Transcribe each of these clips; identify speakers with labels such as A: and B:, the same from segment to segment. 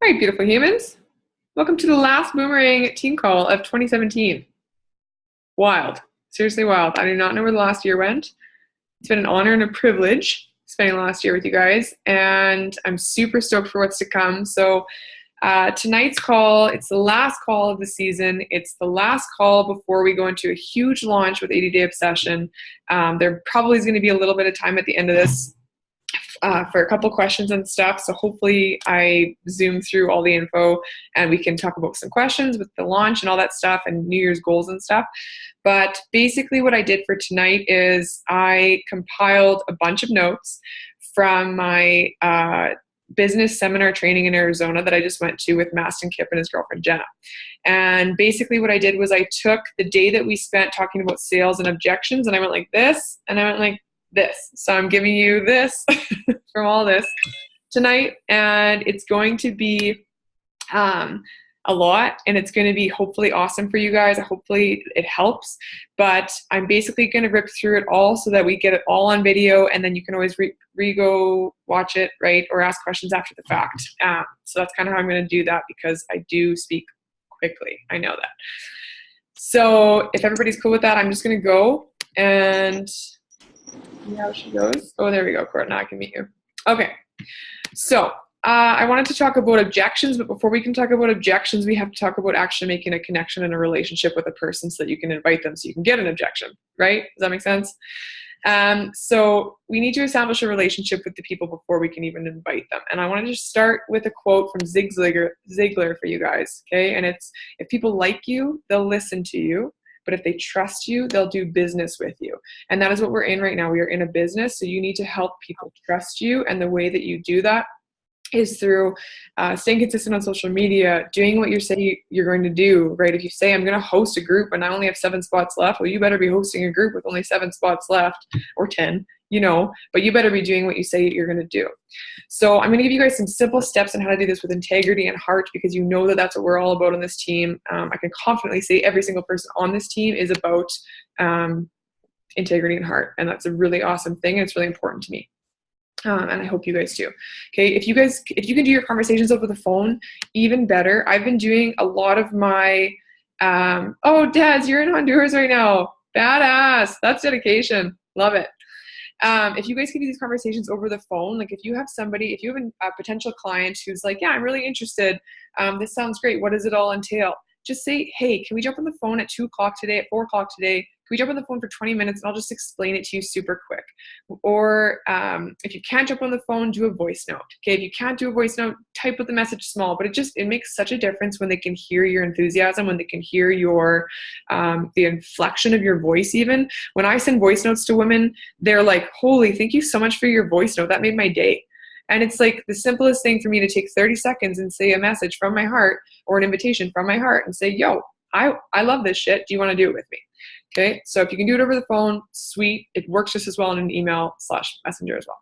A: All right, beautiful humans. Welcome to the last Boomerang team call of 2017. Wild. Seriously wild. I do not know where the last year went. It's been an honor and a privilege spending the last year with you guys, and I'm super stoked for what's to come. So tonight's call, it's the last call of the season. It's the last call before we go into a huge launch with 80-Day Obsession. There probably is going to be a little bit of time at the end of this for a couple questions and stuff. So hopefully I zoom through all the info and we can talk about some questions with the launch and all that stuff and New Year's goals and stuff. But basically what I did for tonight is I compiled a bunch of notes from my business seminar training in Arizona that I just went to with Maston Kip and his girlfriend Jenna. And basically what I did was I took the day that we spent talking about sales and objections, and I went like this, and I went like this. So I'm giving you this from all this tonight, and it's going to be a lot, and it's going to be hopefully awesome for you guys. Hopefully it helps, but I'm basically going to rip through it all so that we get it all on video, and then you can always go watch it, right, or ask questions after the fact. So that's kind of how I'm going to do that, because I do speak quickly. I know that. So if everybody's cool with that, I'm just going to go and see how she goes. Oh, there we go, Court. Now I can meet you. Okay. So I wanted to talk about objections, but before we can talk about objections, we have to talk about actually making a connection and a relationship with a person so that you can invite them so you can get an objection, right? Does that make sense? So we need to establish a relationship with the people before we can even invite them. And I want to just start with a quote from Zig Ziglar for you guys, okay? And it's, if people like you, they'll listen to you. But if they trust you, they'll do business with you. And that is what we're in right now. We are in a business, so you need to help people trust you. And the way that you do that is through staying consistent on social media, doing what you say you're going to do, right? If you say, I'm going to host a group and I only have 7 spots left, well, you better be hosting a group with only 7 spots left, or 10, but you better be doing what you say you're going to do. So I'm going to give you guys some simple steps on how to do this with integrity and heart, because you know that that's what we're all about on this team. I can confidently say every single person on this team is about integrity and heart, and that's a really awesome thing, and it's really important to me. And I hope you guys do. Okay, if you can do your conversations over the phone, even better. I've been doing a lot of my, oh, Daz, you're in Honduras right now. Badass. That's dedication. Love it. If you guys can do these conversations over the phone, like if you have a potential client who's like, yeah, I'm really interested. This sounds great. What does it all entail? Just say, hey, can we jump on the phone at 2 o'clock today, at 4 o'clock today? Can we jump on the phone for 20 minutes and I'll just explain it to you super quick? Or if you can't jump on the phone, do a voice note. Okay, if you can't do a voice note, type with the message small, but it makes such a difference when they can hear your enthusiasm, when they can hear your, the inflection of your voice even. When I send voice notes to women, they're like, holy, thank you so much for your voice note. That made my day. And it's like the simplest thing for me to take 30 seconds and say a message from my heart, or an invitation from my heart, and say, yo, I love this shit. Do you want to do it with me? Okay, so if you can do it over the phone, sweet. It works just as well in an email/messenger as well.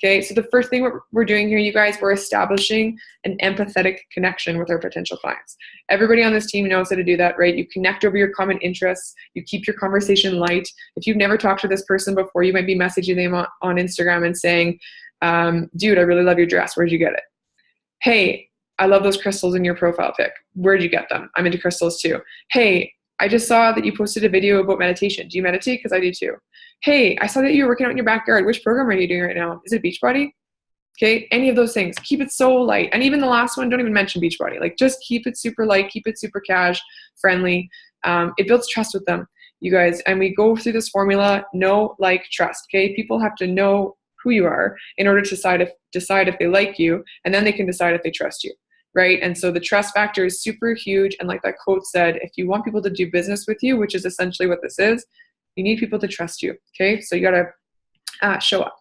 A: Okay, so the first thing we're doing here, you guys, we're establishing an empathetic connection with our potential clients. Everybody on this team knows how to do that, right? You connect over your common interests. You keep your conversation light. If you've never talked to this person before, you might be messaging them on Instagram and saying, dude, I really love your dress. Where'd you get it? Hey, I love those crystals in your profile pic. Where'd you get them? I'm into crystals too. Hey, I just saw that you posted a video about meditation. Do you meditate? Because I do too. Hey, I saw that you were working out in your backyard. Which program are you doing right now? Is it Beachbody? Okay, any of those things. Keep it so light. And even the last one, don't even mention Beachbody. Like, just keep it super light. Keep it super cash, friendly. It builds trust with them, you guys. And we go through this formula, know, like, trust. Okay, people have to know who you are in order to decide if they like you, and then they can decide if they trust you. Right? And so the trust factor is super huge. And like that quote said, if you want people to do business with you, which is essentially what this is, you need people to trust you. Okay. So you got to show up.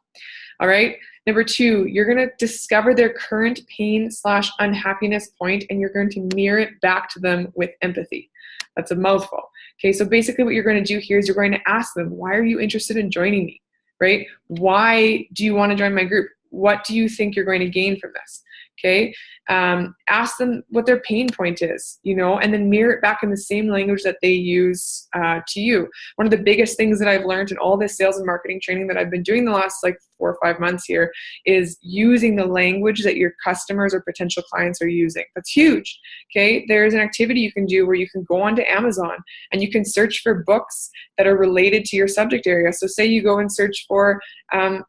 A: All right. Number 2, you're going to discover their current pain/unhappiness point, and you're going to mirror it back to them with empathy. That's a mouthful. Okay. So basically what you're going to do here is you're going to ask them, why are you interested in joining me? Right? Why do you want to join my group? What do you think you're going to gain from this? Okay. Ask them what their pain point is, and then mirror it back in the same language that they use to you. One of the biggest things that I've learned in all this sales and marketing training that I've been doing the last 4 or 5 months here is using the language that your customers or potential clients are using. That's huge. Okay. There's an activity you can do where you can go onto Amazon and you can search for books that are related to your subject area. So say you go and search for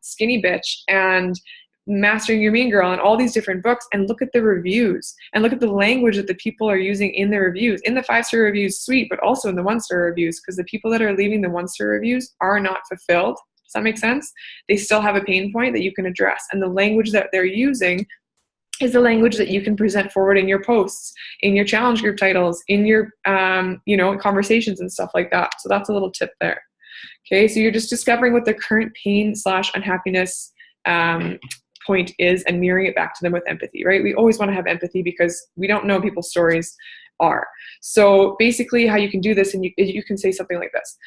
A: Skinny Bitch and Mastering Your Mean Girl and all these different books, and look at the reviews and look at the language that the people are using in the reviews, in the 5-star reviews, sweet, but also in the 1-star reviews, because the people that are leaving the 1-star reviews are not fulfilled. Does that make sense? They still have a pain point that you can address, and the language that they're using is the language that you can present forward in your posts, in your challenge group titles, in your conversations and stuff like that. So that's a little tip there. Okay, so you're just discovering what the current pain / unhappiness point is and mirroring it back to them with empathy, right? We always want to have empathy because we don't know people's stories are. So basically how you can do this, and you can say something like this.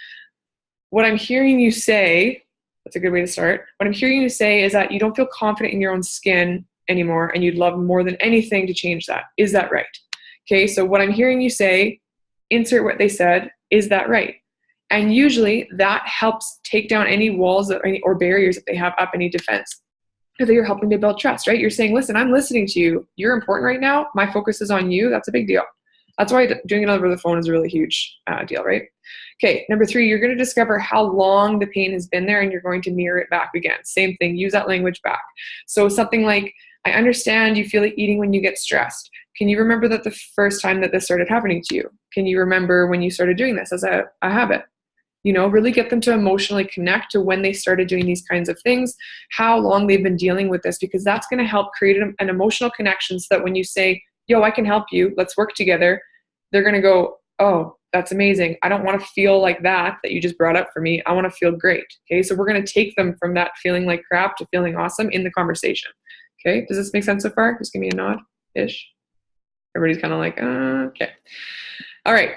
A: What I'm hearing you say, that's a good way to start. What I'm hearing you say is that you don't feel confident in your own skin anymore and you'd love more than anything to change that. Is that right? Okay, so what I'm hearing you say, insert what they said, is that right? And usually that helps take down any walls or barriers that they have up, any defense. Because you're helping to build trust, right? You're saying, listen, I'm listening to you. You're important right now. My focus is on you. That's a big deal. That's why doing it over the phone is a really huge deal, right? Okay, number 3, you're going to discover how long the pain has been there and you're going to mirror it back again. Same thing, use that language back. So something like, I understand you feel like eating when you get stressed. Can you remember that the first time that this started happening to you? Can you remember when you started doing this as a habit? Really get them to emotionally connect to when they started doing these kinds of things, how long they've been dealing with this, because that's going to help create an emotional connection so that when you say, yo, I can help you, let's work together, they're going to go, oh, that's amazing. I don't want to feel like that you just brought up for me. I want to feel great. Okay, so we're going to take them from that feeling like crap to feeling awesome in the conversation. Okay, does this make sense so far? Just give me a nod-ish. Everybody's kind of like, okay. All right.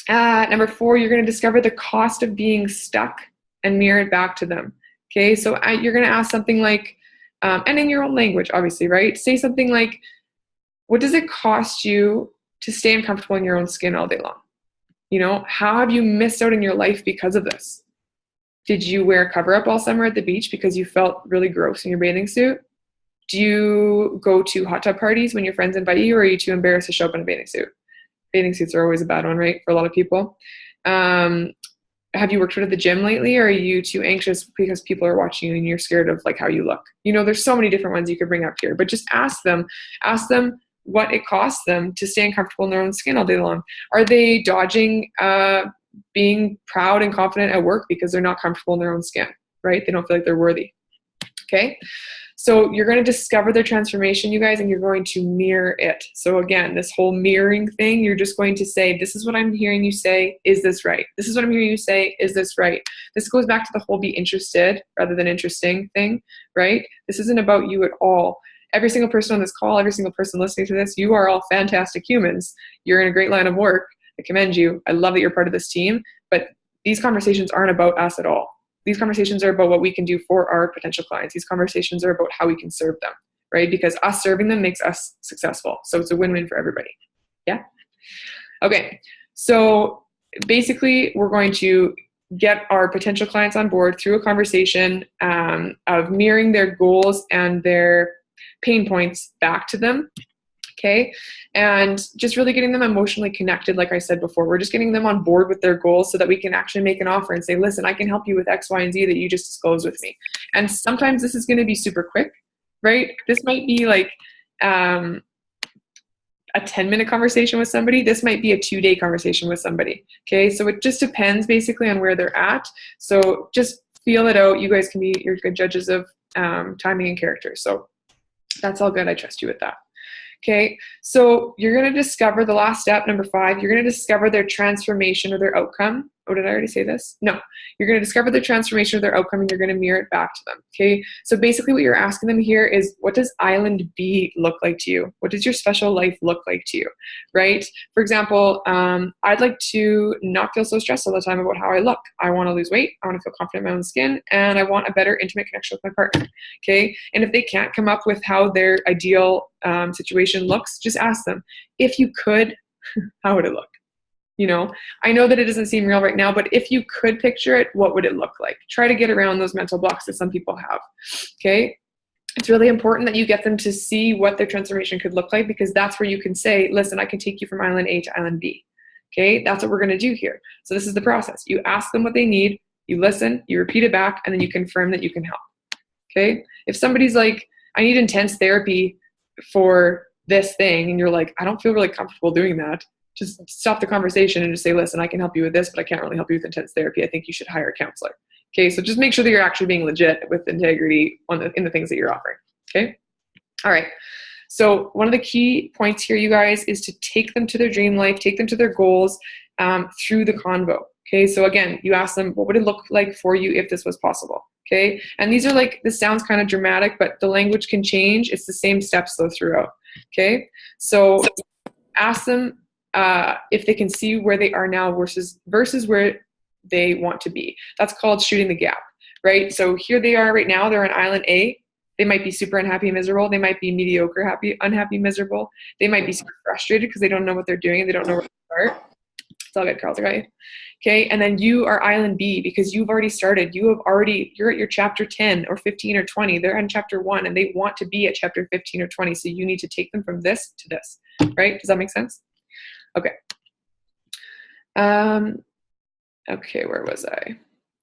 A: Number 4, you're going to discover the cost of being stuck and mirror it back to them. Okay, so you're going to ask something like, and in your own language, obviously, right? Say something like, what does it cost you to stay uncomfortable in your own skin all day long? How have you missed out in your life because of this? Did you wear a cover-up all summer at the beach because you felt really gross in your bathing suit? Do you go to hot tub parties when your friends invite you, or are you too embarrassed to show up in a bathing suit? Bathing suits are always a bad one, right, for a lot of people. Have you worked out at the gym lately, or are you too anxious because people are watching you and you're scared of how you look? There's so many different ones you could bring up here, but just ask them what it costs them to stay uncomfortable in their own skin all day long. Are they dodging being proud and confident at work because they're not comfortable in their own skin, right? They don't feel like they're worthy. Okay. So you're going to discover their transformation, you guys, and you're going to mirror it. So again, this whole mirroring thing, you're just going to say, this is what I'm hearing you say. Is this right? This is what I'm hearing you say. Is this right? This goes back to the whole be interested rather than interesting thing, right? This isn't about you at all. Every single person on this call, every single person listening to this, you are all fantastic humans. You're in a great line of work. I commend you. I love that you're part of this team, but these conversations aren't about us at all. These conversations are about what we can do for our potential clients. These conversations are about how we can serve them, right? Because us serving them makes us successful. So it's a win-win for everybody. Yeah? Okay. So basically, we're going to get our potential clients on board through a conversation of mirroring their goals and their pain points back to them. Okay. And just really getting them emotionally connected. Like I said before, we're just getting them on board with their goals so that we can actually make an offer and say, listen, I can help you with X, Y, and Z that you just disclosed with me. And sometimes this is going to be super quick, right? This might be like a 10-minute conversation with somebody. This might be a 2-day conversation with somebody. Okay. So it just depends basically on where they're at. So just feel it out. You guys can be your good judges of timing and character. So that's all good. I trust you with that. Okay, so you're going to discover the last step, number 5, you're going to discover their transformation or their outcome. Oh, did I already say this? No. You're going to discover the transformation of their outcome and you're going to mirror it back to them. Okay. So basically what you're asking them here is, what does island B look like to you? What does your special life look like to you? Right? For example, I'd like to not feel so stressed all the time about how I look. I want to lose weight. I want to feel confident in my own skin, and I want a better intimate connection with my partner. Okay. And if they can't come up with how their ideal situation looks, just ask them, if you could, how would it look? You know, I know that it doesn't seem real right now, but if you could picture it, what would it look like? Try to get around those mental blocks that some people have. Okay. It's really important that you get them to see what their transformation could look like, because that's where you can say, listen, I can take you from island A to island B. Okay. That's what we're going to do here. So this is the process. You ask them what they need, you listen, you repeat it back, and then you confirm that you can help. Okay. If somebody's like, I need intense therapy for this thing, and you're like, I don't feel really comfortable doing that, just stop the conversation and just say, listen, I can help you with this, but I can't really help you with intense therapy. I think you should hire a counselor. Okay, so just make sure that you're actually being legit with integrity in the things that you're offering. Okay, all right. So one of the key points here, you guys, is to take them to their dream life, take them to their goals through the convo. Okay, so again, you ask them, what would it look like for you if this was possible? Okay, and these are like, this sounds kind of dramatic, but the language can change. It's the same steps though throughout. Okay, so ask them if they can see where they are now versus where they want to be. That's called shooting the gap, right? So here they are right now, they're on island A. They might be super unhappy, miserable. They might be mediocre, happy, unhappy, miserable. They might be super frustrated because they don't know what they're doing and they don't know where to start. It's all good, Carl, I got you. Okay, and then you are island B because you've already started. You're at your chapter 10 or 15 or 20. They're in chapter 1 and they want to be at chapter 15 or 20. So you need to take them from this to this, right? Does that make sense? Okay. Okay, where was I?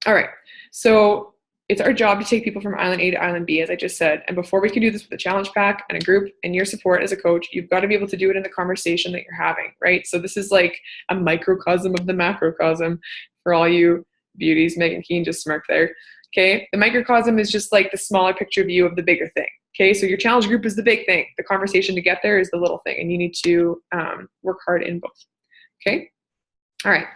A: All right. So it's our job to take people from island A to island B, as I just said. And before we can do this with a challenge pack and a group and your support as a coach, you've got to be able to do it in the conversation that you're having, right? So this is like a microcosm of the macrocosm for all you beauties. Megan Keane just smirked there. Okay. The microcosm is just like the smaller picture view of the bigger thing. Okay. So your challenge group is the big thing. The conversation to get there is the little thing, and you need to work hard in both. Okay. All right.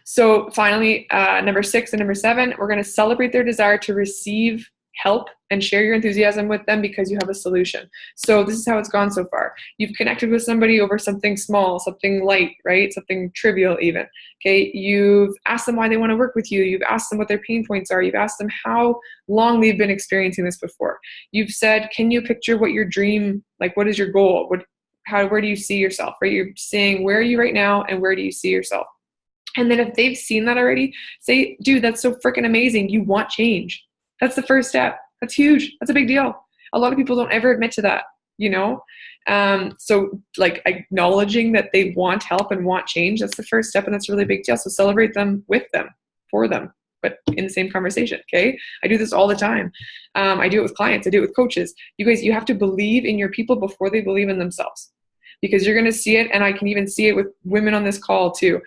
A: So finally, number 6 and number 7, we're going to celebrate their desire to receive help and share your enthusiasm with them because you have a solution. So this is how it's gone so far. You've connected with somebody over something small, something light, right? Something trivial even. Okay. You've asked them why they want to work with you. You've asked them what their pain points are. You've asked them how long they've been experiencing this before. You've said, can you picture what your dream, like what is your goal? Where do you see yourself? Right? You're saying, where are you right now and where do you see yourself? And then if they've seen that already, say, dude, that's so freaking amazing. You want change. That's the first step. That's huge. That's a big deal. A lot of people don't ever admit to that, you know? So like acknowledging that they want help and want change, that's the first step, and that's a really big deal. So celebrate them with them, for them, but in the same conversation, okay? I do this all the time. I do it with clients. I do it with coaches. You guys, you have to believe in your people before they believe in themselves, because you're going to see it, and I can even see it with women on this call too.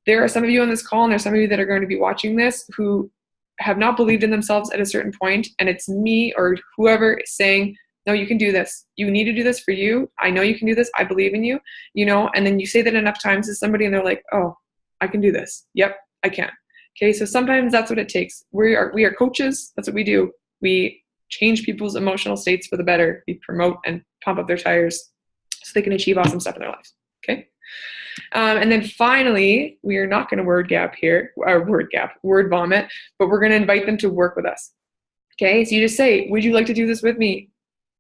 A: There are some of you on this call, and there's some of you that are going to be watching this who have not believed in themselves at a certain point, and it's me or whoever saying, no, you can do this. You need to do this for you. I know you can do this. I believe in you, you know, and then you say that enough times to somebody and they're like, oh, I can do this. Yep, I can. Okay, so sometimes that's what it takes. We are coaches. That's what we do. We change people's emotional states for the better. We promote and pump up their tires so they can achieve awesome stuff in their lives. Okay. And then finally, we are not going to word vomit, but we're going to invite them to work with us. Okay. So you just say, would you like to do this with me?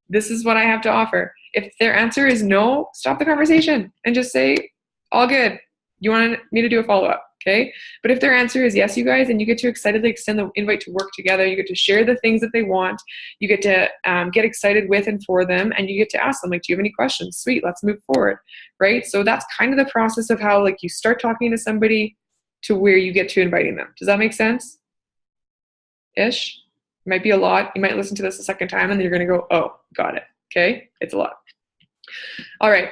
A: This is what I have to offer. If their answer is no, stop the conversation and just say, all good. You want me to do a follow-up? Okay. But if their answer is yes, you guys, then you get to excitedly extend the invite to work together. You get to share the things that they want. You get to get excited with and for them. And you get to ask them, like, do you have any questions? Sweet, let's move forward. Right. So that's kind of the process of how, like, you start talking to somebody to where you get to inviting them. Does that make sense? Ish? It might be a lot. You might listen to this a second time and then you're going to go, oh, got it. Okay. It's a lot. All right.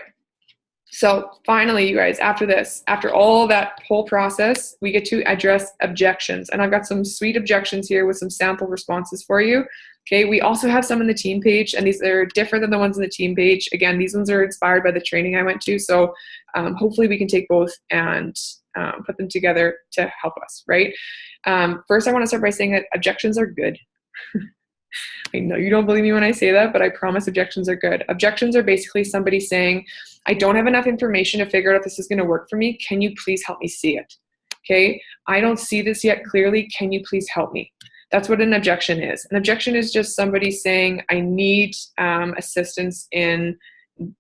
A: So finally, you guys, after this, after all that whole process, we get to address objections. And I've got some sweet objections here with some sample responses for you. Okay, we also have some in the team page, and these are different than the ones in the team page. Again, these ones are inspired by the training I went to. So hopefully we can take both and put them together to help us, right? First, I want to start by saying that objections are good. I know you don't believe me when I say that, but I promise objections are good. Objections are basically somebody saying, I don't have enough information to figure out if this is going to work for me. Can you please help me see it? Okay, I don't see this yet clearly. Can you please help me? That's what an objection is. An objection is just somebody saying, I need assistance in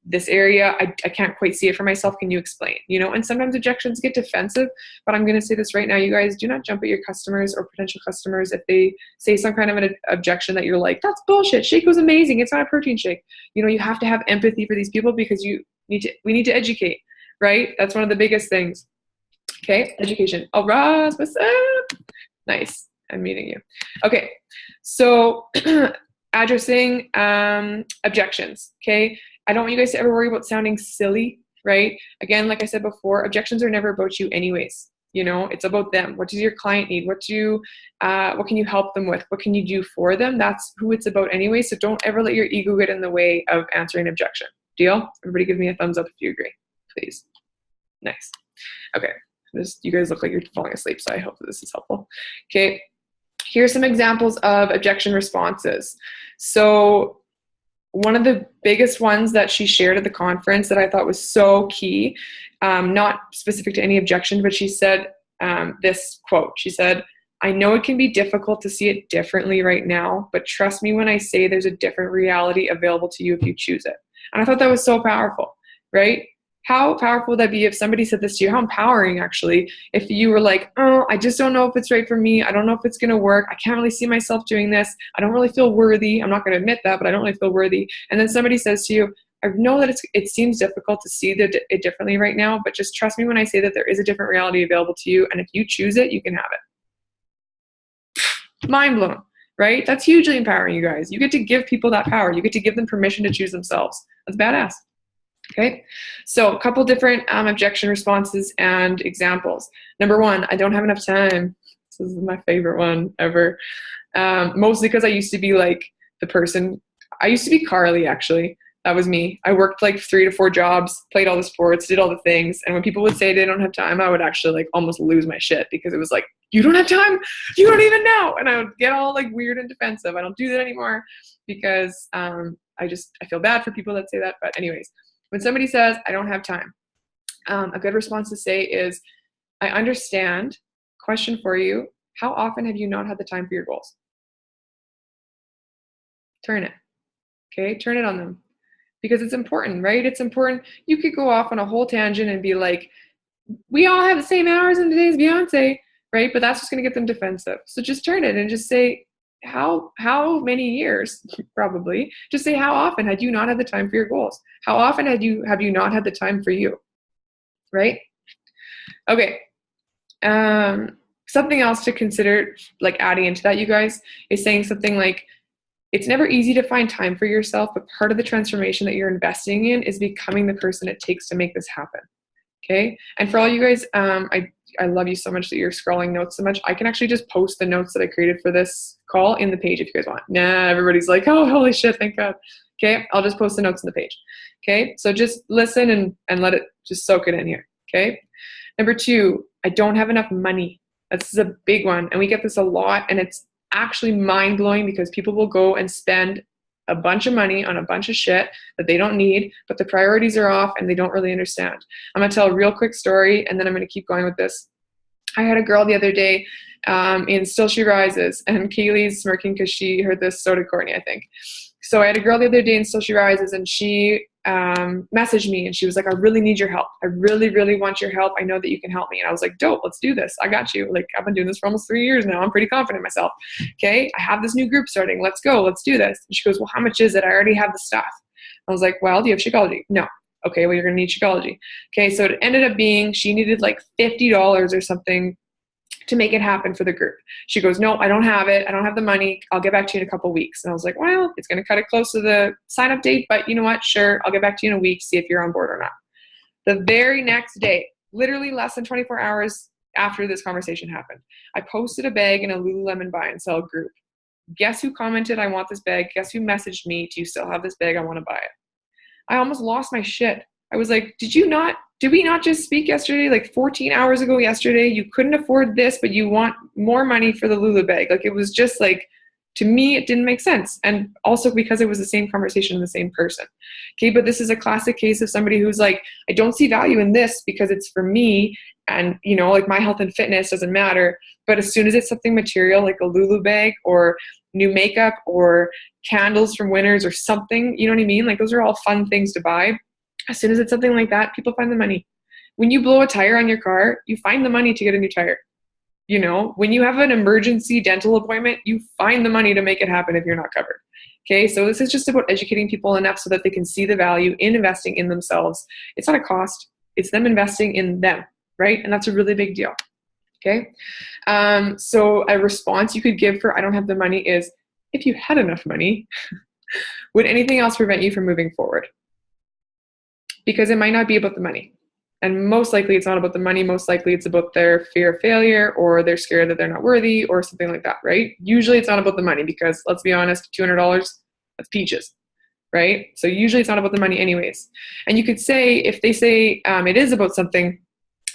A: this area. I can't quite see it for myself. Can you explain? You know, and sometimes objections get defensive, but I'm going to say this right now, you guys, do not jump at your customers or potential customers if they say some kind of an objection that you're like, that's bullshit. Shake was amazing. It's not a protein shake. You know, you have to have empathy for these people because we need to educate, right? That's one of the biggest things. Okay, education. Oh, Ross, what's up? Nice. I'm meeting you. Okay, so addressing objections. Okay, I don't want you guys to ever worry about sounding silly, right? Again, like I said before, objections are never about you anyways. You know, it's about them. What does your client need? What can you help them with? What can you do for them? That's who it's about anyway. So don't ever let your ego get in the way of answering an objection. Deal? Everybody give me a thumbs up if you agree, please. Nice. Okay, you guys look like you're falling asleep, so I hope that this is helpful. Okay, here's some examples of objection responses. So one of the biggest ones that she shared at the conference that I thought was so key, not specific to any objection, but she said this quote. She said, I know it can be difficult to see it differently right now, but trust me when I say there's a different reality available to you if you choose it. And I thought that was so powerful, right? How powerful would that be if somebody said this to you? How empowering, actually, if you were like, oh, I just don't know if it's right for me. I don't know if it's going to work. I can't really see myself doing this. I don't really feel worthy. I'm not going to admit that, but I don't really feel worthy. And then somebody says to you, I know that it seems difficult to see it differently right now, but just trust me when I say that there is a different reality available to you. And if you choose it, you can have it. Mind blown, right? That's hugely empowering, you guys. You get to give people that power. You get to give them permission to choose themselves. That's badass. Okay, so a couple different objection responses and examples. Number one, I don't have enough time. This is my favorite one ever. Mostly because I used to be like the person, I used to be Carly, actually. That was me. I worked like 3 to 4 jobs, played all the sports, did all the things. And when people would say they don't have time, I would actually like almost lose my shit because it was like, you don't have time? You don't even know. And I would get all like weird and defensive. I don't do that anymore because I feel bad for people that say that. But anyways, when somebody says, I don't have time, a good response to say is, I understand. Question for you, how often have you not had the time for your goals? Turn it. Okay, turn it on them. Because it's important, right? It's important. You could go off on a whole tangent and be like, we all have the same hours in today's Beyonce, right? But that's just going to get them defensive. So just turn it and just say, how many years, probably, just say, how often had you not had the time for your goals? How often have you not had the time for you, right? Okay. Something else to consider, like adding into that, you guys, is saying something like, it's never easy to find time for yourself, but part of the transformation that you're investing in is becoming the person it takes to make this happen. Okay. And for all you guys, I love you so much that you're scrolling notes so much. I can actually just post the notes that I created for this call in the page if you guys want. Nah, everybody's like, oh, holy shit, thank God. Okay. I'll just post the notes in the page. Okay. So just listen and let it just soak it in here. Okay. Number 2, I don't have enough money. This is a big one. And we get this a lot, and it's actually mind-blowing because people will go and spend a bunch of money on a bunch of shit that they don't need, but the priorities are off and they don't really understand. I'm going to tell a real quick story and then I'm going to keep going with this. I had a girl the other day in Still She Rises, and Kaylee's smirking because she heard this, so did Courtney, I think. So I had a girl the other day in Still She Rises, and she messaged me and she was like, I really need your help. I really, really want your help. I know that you can help me. And I was like, dope, let's do this. I got you. Like, I've been doing this for almost 3 years now. I'm pretty confident in myself. Okay. I have this new group starting. Let's go. Let's do this. And she goes, well, how much is it? I already have the stuff. I was like, well, do you have Shakeology? No. Okay. Well, you're going to need Shakeology. Okay. So it ended up being, she needed like $50 or something to make it happen for the group. She goes, no, I don't have it. I don't have the money. I'll get back to you in a couple weeks. And I was like, well, it's going to cut it close to the sign up date, but you know what? Sure. I'll get back to you in a week, see if you're on board or not. The very next day, literally less than 24 hours after this conversation happened, I posted a bag in a Lululemon buy and sell group. Guess who commented, I want this bag? Guess who messaged me, do you still have this bag? I want to buy it. I almost lost my shit. I was like, did we not just speak yesterday, like 14 hours ago yesterday? You couldn't afford this, but you want more money for the Lulu bag. Like, it was just like, to me, it didn't make sense. And also because it was the same conversation in the same person. Okay, but this is a classic case of somebody who's like, I don't see value in this because it's for me, and like my health and fitness doesn't matter. But as soon as it's something material, like a Lulu bag or new makeup or candles from Winners or something, you know what I mean? Like, those are all fun things to buy. As soon as it's something like that, people find the money. When you blow a tire on your car, you find the money to get a new tire. When you have an emergency dental appointment, you find the money to make it happen if you're not covered. Okay, so this is just about educating people enough so that they can see the value in investing in themselves. It's not a cost, it's them investing in them, right? And that's a really big deal. Okay, so a response you could give for I don't have the money is, if you had enough money, would anything else prevent you from moving forward? Because it might not be about the money. And most likely it's not about the money. Most likely it's about their fear of failure, or they're scared that they're not worthy, or something like that, right? Usually it's not about the money, because let's be honest, $200, that's peaches, right? So usually it's not about the money anyways. And you could say, if they say it is about something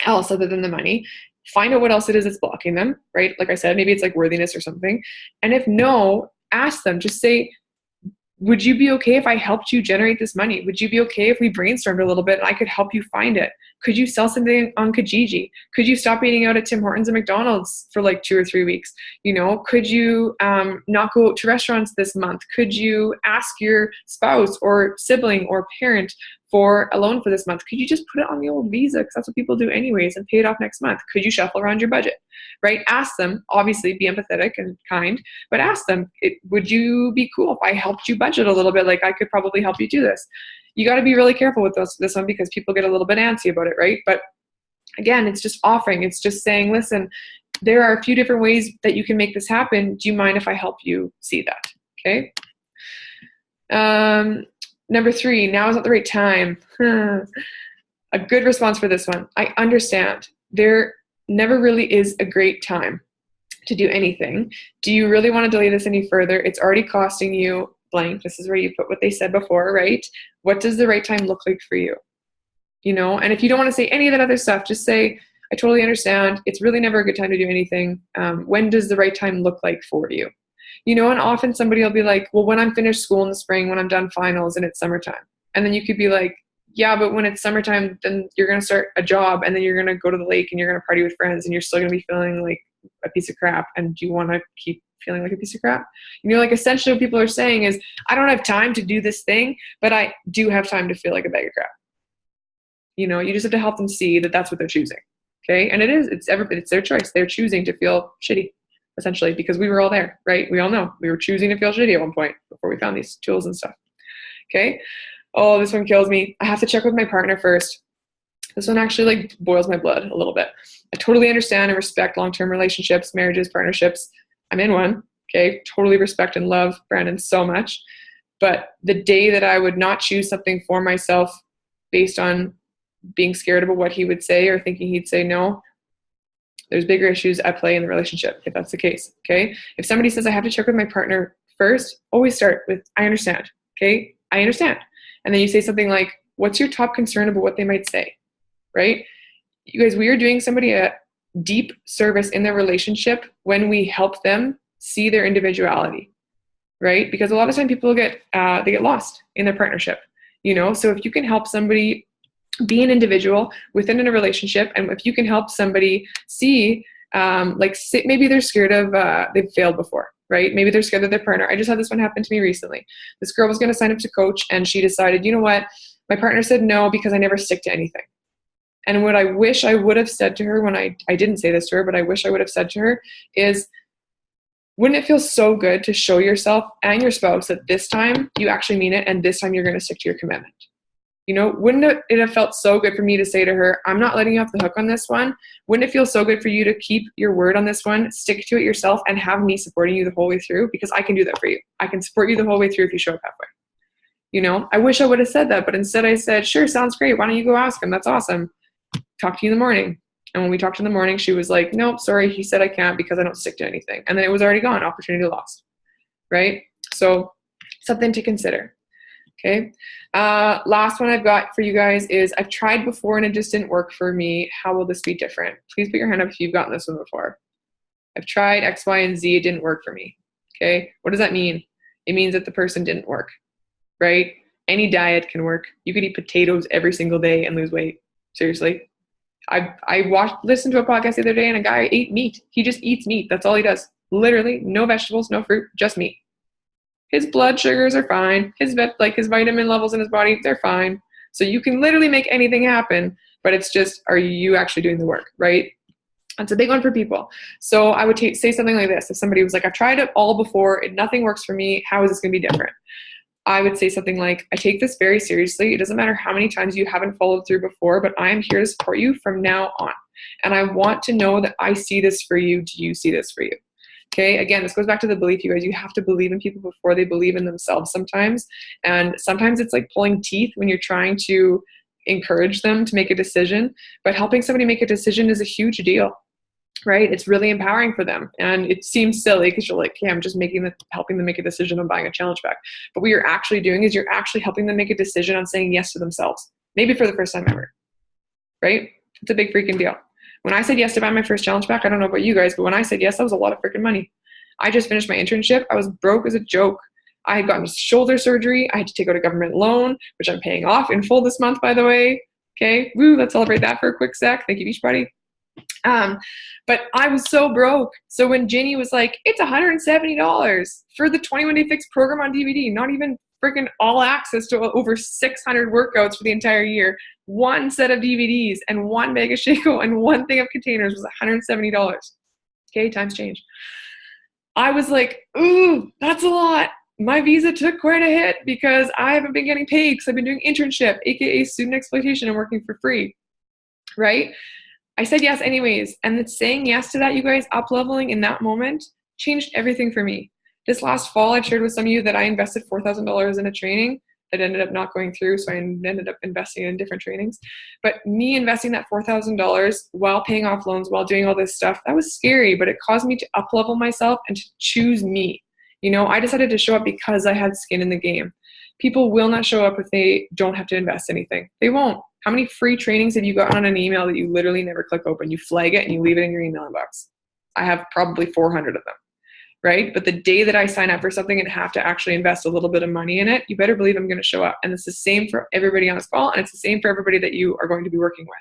A: else other than the money, find out what else it is that's blocking them, right? Like I said, maybe it's like worthiness or something. And if no, ask them, just say, would you be okay if I helped you generate this money? Would you be okay if we brainstormed a little bit and I could help you find it? Could you sell something on Kijiji? Could you stop eating out at Tim Hortons and McDonald's for like 2 or 3 weeks? Could you not go out to restaurants this month? Could you ask your spouse or sibling or parent for a loan for this month? Could you just put it on the old Visa, because that's what people do anyways, and pay it off next month? Could you shuffle around your budget, right? Ask them, obviously be empathetic and kind, but ask them, would you be cool if I helped you budget a little bit? Like, I could probably help you do this. You got to be really careful with this one, because people get a little bit antsy about it, right? But again, it's just offering. It's just saying, listen, there are a few different ways that you can make this happen. Do you mind if I help you see that? Okay. Number 3, now is not the right time. A good response for this one. I understand. There never really is a great time to do anything. Do you really want to delay this any further? It's already costing you blank. This is where you put what they said before, right? What does the right time look like for you? And if you don't want to say any of that other stuff, just say, I totally understand. It's really never a good time to do anything. When does the right time look like for you? And often somebody will be like, well, when I'm finished school in the spring, when I'm done finals and it's summertime. And then you could be like, yeah, but when it's summertime, then you're going to start a job, and then you're going to go to the lake and you're going to party with friends, and you're still going to be feeling like a piece of crap. And do you want to keep feeling like a piece of crap? Like, essentially what people are saying is, I don't have time to do this thing, but I do have time to feel like a bag of crap. You just have to help them see that that's what they're choosing. Okay. And it's their choice. They're choosing to feel shitty, essentially, because we were all there, right? We all know we were choosing to feel shitty at one point before we found these tools and stuff. Okay. Oh, this one kills me. I have to check with my partner first. This one actually like boils my blood a little bit. I totally understand and respect long-term relationships, marriages, partnerships. I'm in one. Okay. Totally respect and love Brandon so much. But the day that I would not choose something for myself based on being scared about what he would say or thinking he'd say no, there's bigger issues at play in the relationship if that's the case. Okay. If somebody says I have to check with my partner first, always start with, I understand. Okay. I understand. And then you say something like, what's your top concern about what they might say? Right? You guys, we are doing somebody a deep service in their relationship when we help them see their individuality, right? Because a lot of time people they get lost in their partnership, So if you can help somebody be an individual within a relationship, and if you can help somebody see, maybe they're scared of, they've failed before, right? Maybe they're scared of their partner. I just had this one happen to me recently. This girl was going to sign up to coach, and she decided, you know what? My partner said no because I never stick to anything. And what I wish I would have said to her when I didn't say this to her, but I wish I would have said to her is, wouldn't it feel so good to show yourself and your spouse that this time you actually mean it, and this time you're going to stick to your commitment? Wouldn't it have felt so good for me to say to her, I'm not letting you off the hook on this one? Wouldn't it feel so good for you to keep your word on this one, stick to it yourself, and have me supporting you the whole way through? Because I can do that for you. I can support you the whole way through if you show up halfway. I wish I would have said that, but instead I said, sure, sounds great. Why don't you go ask him? That's awesome. Talk to you in the morning. And when we talked in the morning, she was like, nope, sorry. He said I can't because I don't stick to anything. And then it was already gone. Opportunity lost. Right? So something to consider. Okay. Last one I've got for you guys is I've tried before and it just didn't work for me. How will this be different? Please put your hand up if you've gotten this one before. I've tried X, Y, and Z. It didn't work for me. Okay. What does that mean? It means that the person didn't work, right? Any diet can work. You could eat potatoes every single day and lose weight. Seriously. I listened to a podcast the other day and a guy ate meat. He just eats meat. That's all he does. Literally no vegetables, no fruit, just meat. His blood sugars are fine. His vitamin levels in his body, they're fine. So you can literally make anything happen, but it's just, are you actually doing the work, right? That's a big one for people. So I would say something like this. If somebody was like, I've tried it all before, nothing works for me, how is this going to be different? I would say something like, I take this very seriously. It doesn't matter how many times you haven't followed through before, but I am here to support you from now on. And I want to know that I see this for you. Do you see this for you? Okay, again, this goes back to the belief, you guys. You have to believe in people before they believe in themselves sometimes. And sometimes it's like pulling teeth when you're trying to encourage them to make a decision. But helping somebody make a decision is a huge deal, right? It's really empowering for them. And it seems silly because you're like, hey, I'm just helping them make a decision on buying a challenge bag. But what you're actually doing is you're actually helping them make a decision on saying yes to themselves, maybe for the first time ever, right? It's a big freaking deal. When I said yes to buy my first challenge pack, I don't know about you guys, but when I said yes, that was a lot of freaking money. I just finished my internship. I was broke as a joke. I had gotten shoulder surgery. I had to take out a government loan, which I'm paying off in full this month, by the way. Okay, woo, let's celebrate that for a quick sec. Thank you, Beachbody. But I was so broke. So when Ginny was like, it's $170 for the 21-day fix program on DVD, not even freaking all access to over 600 workouts for the entire year, one set of DVDs and one bag of Shaco and one thing of containers was $170. Okay, times change. I was like, ooh, that's a lot. My visa took quite a hit because I haven't been getting paid because I've been doing internship, aka student exploitation, and working for free, right? I said yes anyways. And then saying yes to that, you guys, up-leveling in that moment changed everything for me. This last fall, I've shared with some of you that I invested $4,000 in a training that ended up not going through. So I ended up investing in different trainings. But me investing that $4,000 while paying off loans, while doing all this stuff, that was scary, but it caused me to up-level myself and to choose me. I decided to show up because I had skin in the game. People will not show up if they don't have to invest anything. They won't. How many free trainings have you gotten on an email that you literally never click open? You flag it and you leave it in your email inbox. I have probably 400 of them, right? But the day that I sign up for something and have to actually invest a little bit of money in it, you better believe I'm going to show up. And it's the same for everybody on this call, and it's the same for everybody that you are going to be working with.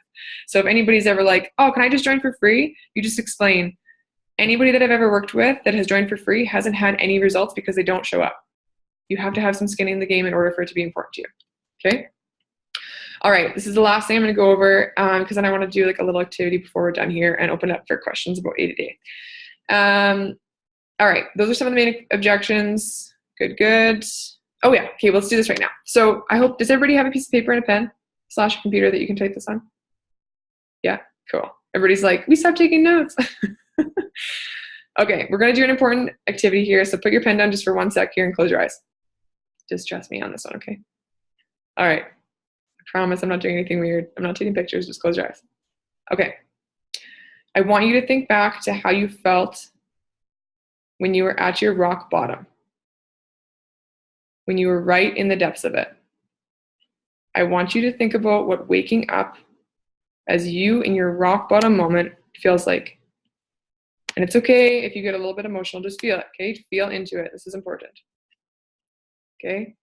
A: So if anybody's ever like, oh, can I just join for free? You just explain. Anybody that I've ever worked with that has joined for free hasn't had any results because they don't show up. You have to have some skin in the game in order for it to be important to you, okay? All right, this is the last thing I'm going to go over because then I want to do like a little activity before we're done here and open up for questions about A-to-D. All right, those are some of the main objections. Good. Oh yeah, okay, let's do this right now. So I hope, does everybody have a piece of paper and a pen / a computer that you can type this on? Yeah, cool. Everybody's like, we stopped taking notes. Okay, we're going to do an important activity here. So put your pen down just for 1 sec here and close your eyes. Just trust me on this one, okay? All right. I promise I'm not doing anything weird. I'm not taking pictures. Just close your eyes. Okay. I want you to think back to how you felt when you were at your rock bottom, when you were right in the depths of it. I want you to think about what waking up as you in your rock bottom moment feels like. And it's okay if you get a little bit emotional, just feel it, okay? Feel into it. This is important. Okay?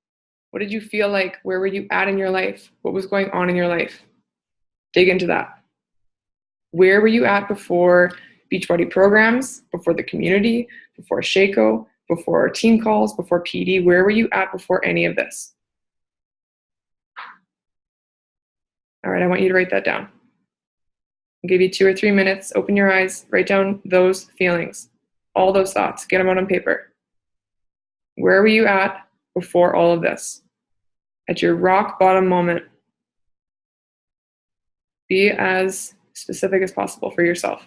A: What did you feel like? Where were you at in your life? What was going on in your life? Dig into that. Where were you at before Beachbody programs, before the community, before Shaco, before our team calls, before PD? Where were you at before any of this? All right, I want you to write that down. I'll give you 2 or 3 minutes. Open your eyes, write down those feelings, all those thoughts, get them out on paper. Where were you at before all of this? At your rock bottom moment. Be as specific as possible for yourself.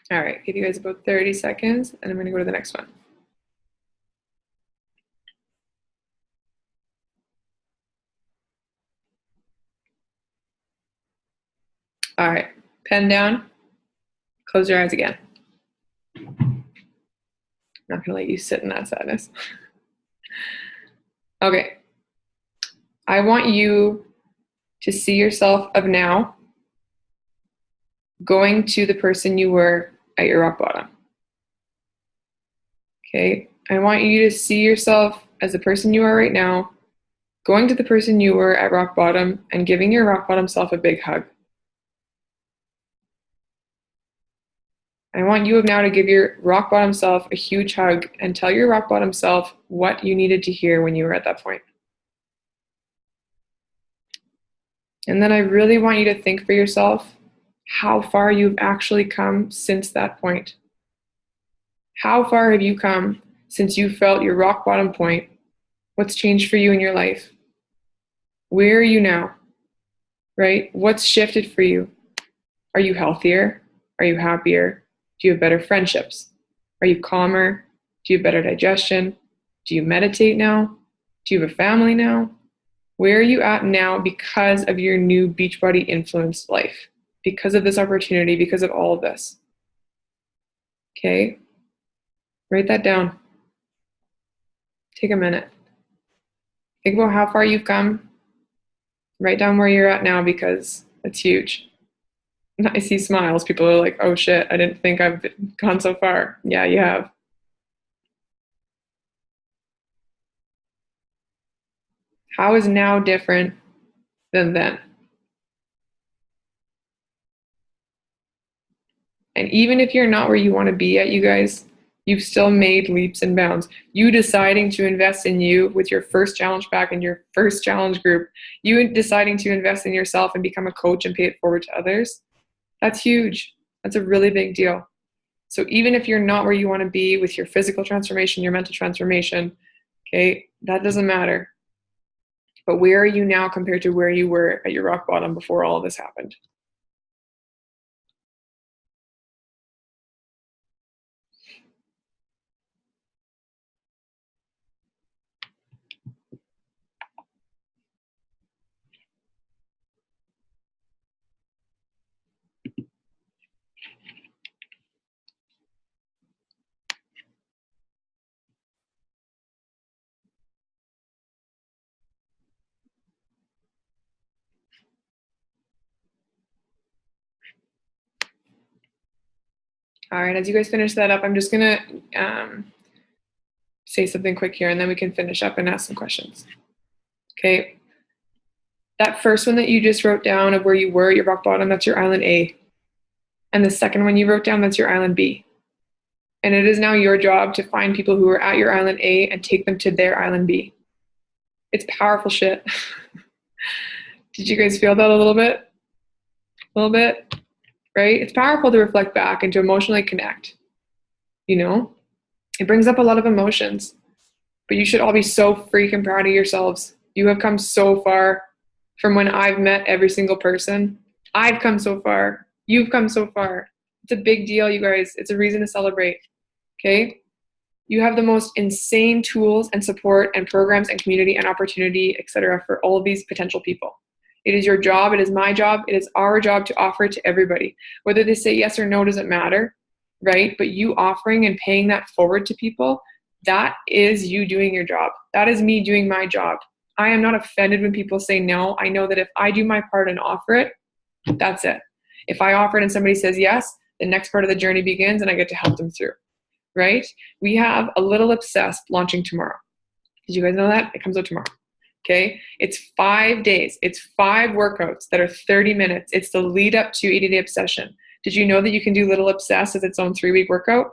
A: All right, give you guys about 30 seconds, and I'm going to go to the next one. All right, pen down, close your eyes again. I'm not going to let you sit in that sadness. Okay, I want you to see yourself of now going to the person you were at your rock bottom. Okay, I want you to see yourself as the person you are right now, going to the person you were at rock bottom and giving your rock bottom self a big hug. I want you now to give your rock bottom self a huge hug and tell your rock bottom self what you needed to hear when you were at that point. And then I really want you to think for yourself how far you've actually come since that point. How far have you come since you felt your rock bottom point? What's changed for you in your life? Where are you now? Right? What's shifted for you? Are you healthier? Are you happier? Do you have better friendships? Are you calmer? Do you have better digestion? Do you meditate now? Do you have a family now? Where are you at now because of your new Beachbody influenced life? Because of this opportunity, because of all of this. Okay? Write that down. Take a minute. Think about how far you've come. Write down where you're at now because it's huge. I see smiles. People are like, oh shit, I didn't think I've gone so far. Yeah, you have. How is now different than then? And even if you're not where you want to be at, you guys, you've still made leaps and bounds. You deciding to invest in you with your first challenge pack and your first challenge group, you deciding to invest in yourself and become a coach and pay it forward to others, that's huge. That's a really big deal. So even if you're not where you want to be with your physical transformation, your mental transformation, okay, that doesn't matter. But where are you now compared to where you were at your rock bottom before all of this happened? All right, as you guys finish that up, I'm just gonna say something quick here and then we can finish up and ask some questions. Okay, that first one that you just wrote down of where you were at your rock bottom, that's your island A. And the second one you wrote down, that's your island B. And it is now your job to find people who are at your island A and take them to their island B. It's powerful shit. Did you guys feel that a little bit? A little bit, right? It's powerful to reflect back and to emotionally connect. You know, it brings up a lot of emotions, but you should all be so freaking proud of yourselves. You have come so far from when I've met every single person. I've come so far. You've come so far. It's a big deal, you guys. It's a reason to celebrate. Okay? You have the most insane tools and support and programs and community and opportunity, etc., for all of these potential people. It is your job. It is my job. It is our job to offer it to everybody. Whether they say yes or no doesn't matter, right? But you offering and paying that forward to people, that is you doing your job. That is me doing my job. I am not offended when people say no. I know that if I do my part and offer it, that's it. If I offer it and somebody says yes, the next part of the journey begins and I get to help them through, right? We have a Little Obsessed launching tomorrow. Did you guys know that? It comes out tomorrow. Okay, it's 5 days. It's 5 workouts that are 30 minutes. It's the lead up to 80-day obsession. Did you know that you can do Little Obsessed as its own 3-week workout?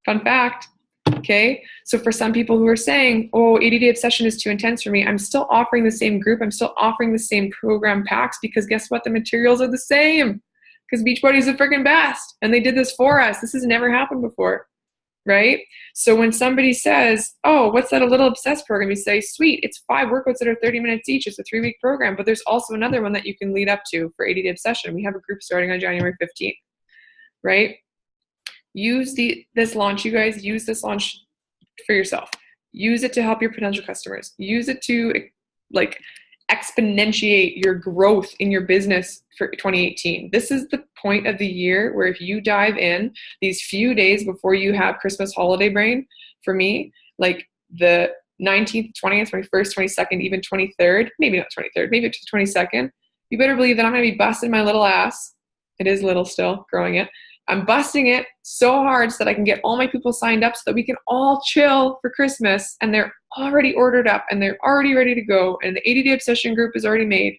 A: Fun fact. Okay, so for some people who are saying, oh, 80-day obsession is too intense for me, I'm still offering the same group. I'm still offering the same program packs because guess what? The materials are the same because Beachbody is the freaking best. And they did this for us. This has never happened before. Right? So when somebody says, oh, what's that, a Little Obsessed program? You say, sweet, it's 5 workouts that are 30 minutes each. It's a 3-week program, but there's also another one that you can lead up to for 80-day obsession. We have a group starting on January 15th. right? Use this launch, you guys, use this launch for yourself. Use it to help your potential customers. Use it to like exponentiate your growth in your business for 2018. This is the point of the year where if you dive in these few days before you have Christmas holiday brain, for me, like the 19th, 20th, 21st, 22nd, even 23rd, maybe not 23rd, maybe it's the 22nd, you better believe that I'm going to be busting my little ass. It is little still, growing it. I'm busting it so hard so that I can get all my people signed up so that we can all chill for Christmas, and they're already ordered up and they're already ready to go, and the 80-day obsession group is already made,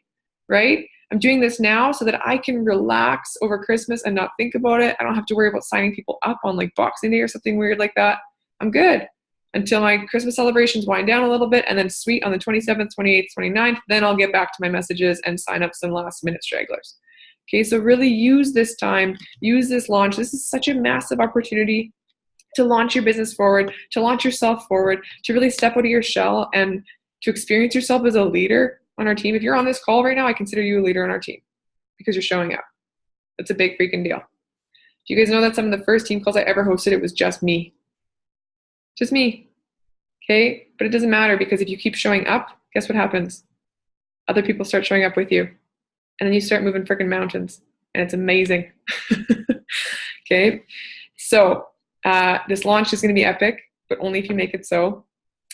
A: right? I'm doing this now so that I can relax over Christmas and not think about it. I don't have to worry about signing people up on like Boxing Day or something weird like that. I'm good until my Christmas celebrations wind down a little bit, and then sweet on the 27th, 28th, 29th, then I'll get back to my messages and sign up some last minute stragglers. Okay, so really use this time, use this launch. This is such a massive opportunity to launch your business forward, to launch yourself forward, to really step out of your shell and to experience yourself as a leader on our team. If you're on this call right now, I consider you a leader on our team because you're showing up. That's a big freaking deal. Do you guys know that some of the first team calls I ever hosted, it was just me? Just me. Okay, but it doesn't matter, because if you keep showing up, guess what happens? Other people start showing up with you. And then you start moving freaking mountains, and it's amazing. Okay, so this launch is going to be epic, but only if you make it so.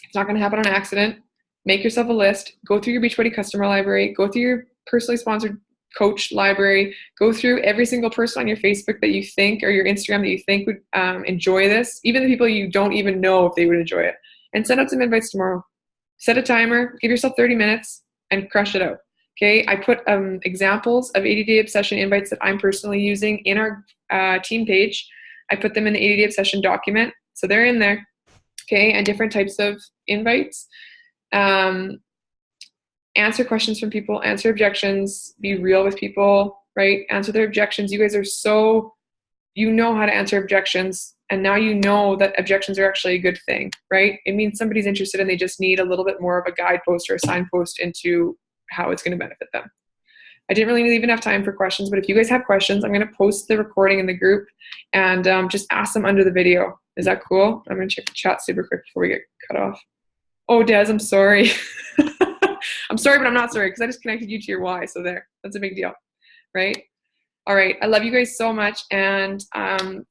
A: It's not going to happen on accident. Make yourself a list. Go through your Beachbody customer library. Go through your personally sponsored coach library. Go through every single person on your Facebook that you think, or your Instagram that you think would enjoy this, even the people you don't even know if they would enjoy it, and send out some invites tomorrow. Set a timer. Give yourself 30 minutes and crush it out. Okay, I put examples of 80-day obsession invites that I'm personally using in our team page. I put them in the 80-day obsession document, so they're in there. Okay, and different types of invites. Answer questions from people, answer objections, be real with people, right? Answer their objections. You guys are you know how to answer objections, and now you know that objections are actually a good thing, right? It means somebody's interested and they just need a little bit more of a guidepost or a signpost into how it's going to benefit them. I didn't really leave enough time for questions, but if you guys have questions, I'm going to post the recording in the group and just ask them under the video. Is that cool? I'm going to check the chat super quick before we get cut off. Oh, Des, I'm sorry. I'm sorry, but I'm not sorry, because I just connected you to your why. So there, that's a big deal, right? All right, I love you guys so much. And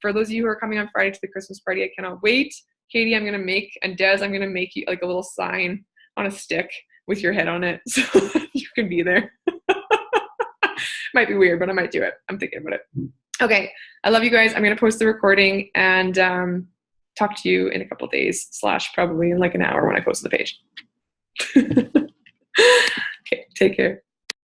A: for those of you who are coming on Friday to the Christmas party, I cannot wait. Katie, I'm going to make, and Des, I'm going to make you like a little sign on a stick with your head on it, so you can be there. Might be weird, but I might do it. I'm thinking about it. Okay, I love you guys. I'm going to post the recording and talk to you in a couple days, / probably in like an hour when I post the page. Okay, take care.